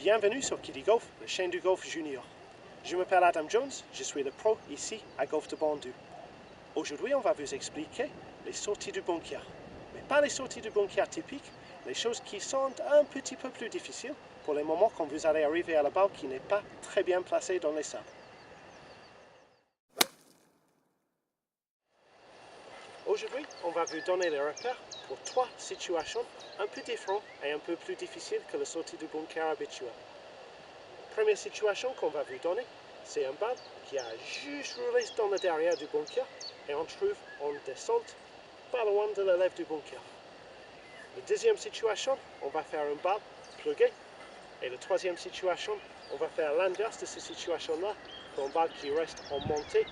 Bienvenue sur Kitty Golf, la chaîne du golf junior. Je m'appelle Adam Jones, je suis le pro ici à Golf de Bandou. Aujourd'hui, on va vous expliquer les sorties du bunker. Mais pas les sorties du bunker typiques, les choses qui sont un petit peu plus difficiles pour les moments quand vous allez arriver à la balle qui n'est pas très bien placée dans les sables. Aujourd'hui, on va vous donner les repères pour 3 situations un peu différentes et un peu plus difficiles que la sortie du bunker habituelle. Première situation qu'on va vous donner, c'est un balle qui a juste roulé dans le derrière du bunker et on trouve en descente pas loin de la lèvre du bunker. La deuxième situation, on va faire une balle pluguée. Et la troisième situation, on va faire l'inverse de cette situation-là, une balle qui reste en montée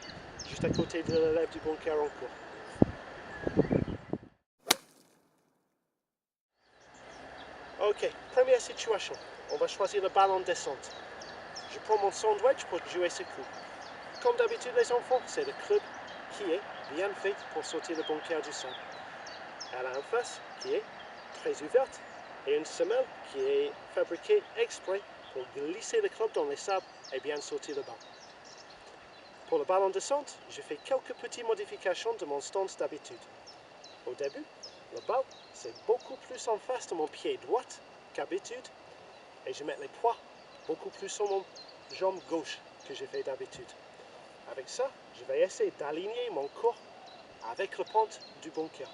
juste à côté de la lèvre du bunker en cours. Ok, première situation, on va choisir la balle en descente. Je prends mon sandwich pour jouer ce coup. Comme d'habitude les enfants, c'est le club qui est bien fait pour sortir le bunker du sable. Elle a une face qui est très ouverte et une semelle qui est fabriquée exprès pour glisser le club dans les sables et bien sortir le balle. Pour le balle en descente, je fais quelques petites modifications de mon stance d'habitude. Au début, le balle c'est beaucoup plus en face de mon pied droit qu'habitude et je mets les poids beaucoup plus sur mon jambe gauche que je fais d'habitude. Avec ça, je vais essayer d'aligner mon corps avec la pente du bunker.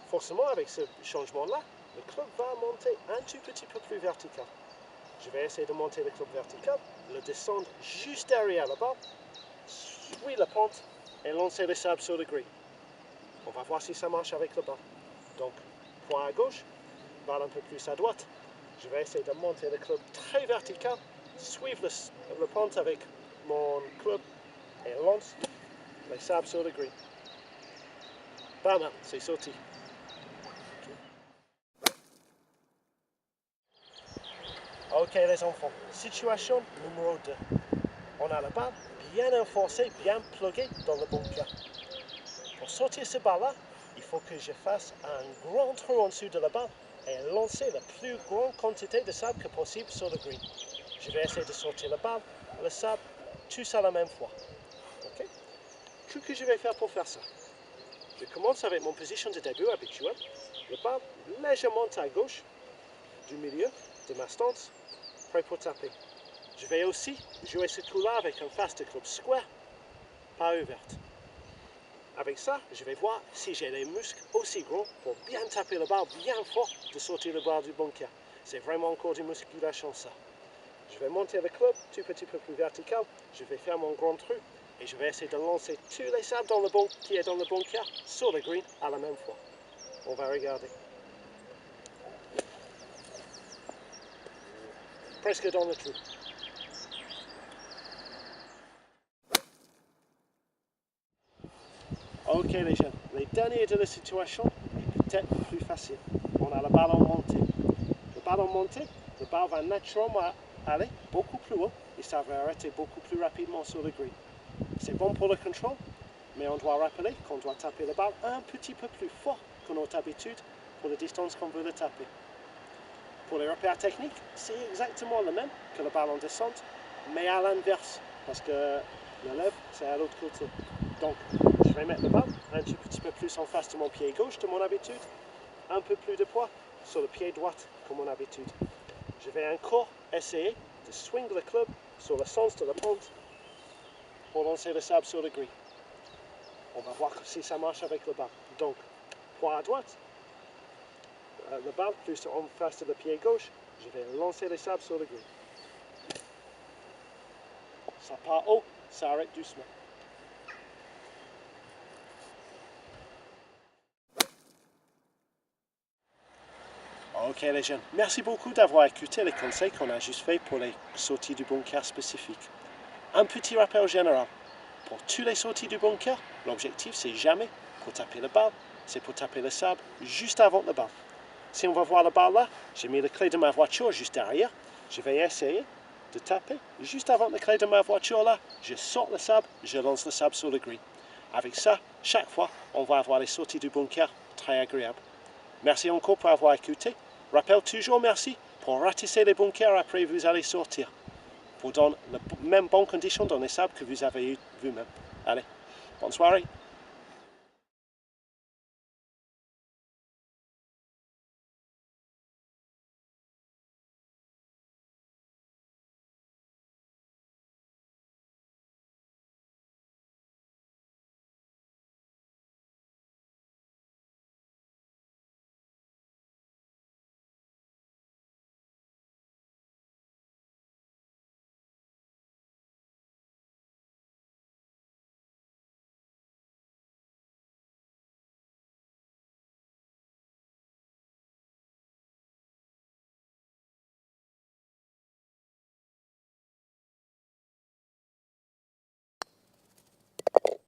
Forcément, avec ce changement-là, le club va monter un tout petit peu plus vertical. Je vais essayer de monter le club vertical, le descendre juste derrière la balle, suivre la pente et lancer le sable sur le green. On va voir si ça marche avec le balle. Donc, point à gauche, balle un peu plus à droite. Je vais essayer de monter le club très vertical, suivre le pente avec mon club et lance les sables sur le green. Pas mal, c'est sorti. Ok les enfants, situation numéro 2. On a la balle bien enfoncée, bien pluguée dans le bunker. Pour sortir ce balle-là, il faut que je fasse un grand trou en dessous de la balle et lancer la plus grande quantité de sable que possible sur le green. Je vais essayer de sortir la balle, le sable, tout ça la même fois. Okay? Ce que je vais faire pour faire ça, je commence avec mon position de début habituelle. Le balle légèrement à gauche du milieu de ma stance, prêt pour taper. Je vais aussi jouer ce coup-là avec un face de club square, pas ouverte. Avec ça, je vais voir si j'ai les muscles aussi gros pour bien taper le balle bien fort de sortir le balle du bunker. C'est vraiment encore du musculation ça. Je vais monter le club tout petit peu plus vertical, je vais faire mon grand trou et je vais essayer de lancer tous les sables qui est dans le bunker sur le green à la même fois. On va regarder. Presque dans le trou. Ok les jeunes, les derniers de la situation est peut-être plus facile. On a la balle en montée. Le balle en montée, le balle va naturellement aller beaucoup plus haut et ça va arrêter beaucoup plus rapidement sur le green. C'est bon pour le contrôle, mais on doit rappeler qu'on doit taper la balle un petit peu plus fort que notre habitude pour la distance qu'on veut le taper. Pour les repères techniques, c'est exactement le même que la balle en descente, mais à l'inverse, parce que la lèvre, c'est à l'autre côté. Donc, je vais mettre la balle un petit peu plus en face de mon pied gauche de mon habitude, un peu plus de poids sur le pied droit comme mon habitude. Je vais encore essayer de swing le club sur le sens de la pente pour lancer le sable sur le green. On va voir si ça marche avec le balle. Donc, poids à droite, le balle plus en face de le pied gauche, je vais lancer le sable sur le green. Ça part haut, ça arrête doucement. Ok les jeunes, merci beaucoup d'avoir écouté les conseils qu'on a juste fait pour les sorties du bunker spécifiques. Un petit rappel général. Pour toutes les sorties du bunker, l'objectif c'est jamais pour taper le balle, c'est pour taper le sable juste avant le balle. Si on va voir la balle là, j'ai mis la clé de ma voiture juste derrière. Je vais essayer de taper juste avant la clé de ma voiture là. Je sors le sable, je lance le sable sur le green. Avec ça, chaque fois, on va avoir les sorties du bunker très agréables. Merci encore pour avoir écouté. Rappelle toujours merci Pour ratisser les bunkers, après vous allez sortir. Pour dans les mêmes bonnes conditions dans les sables que vous avez eu vous-même. Allez, bonne soirée.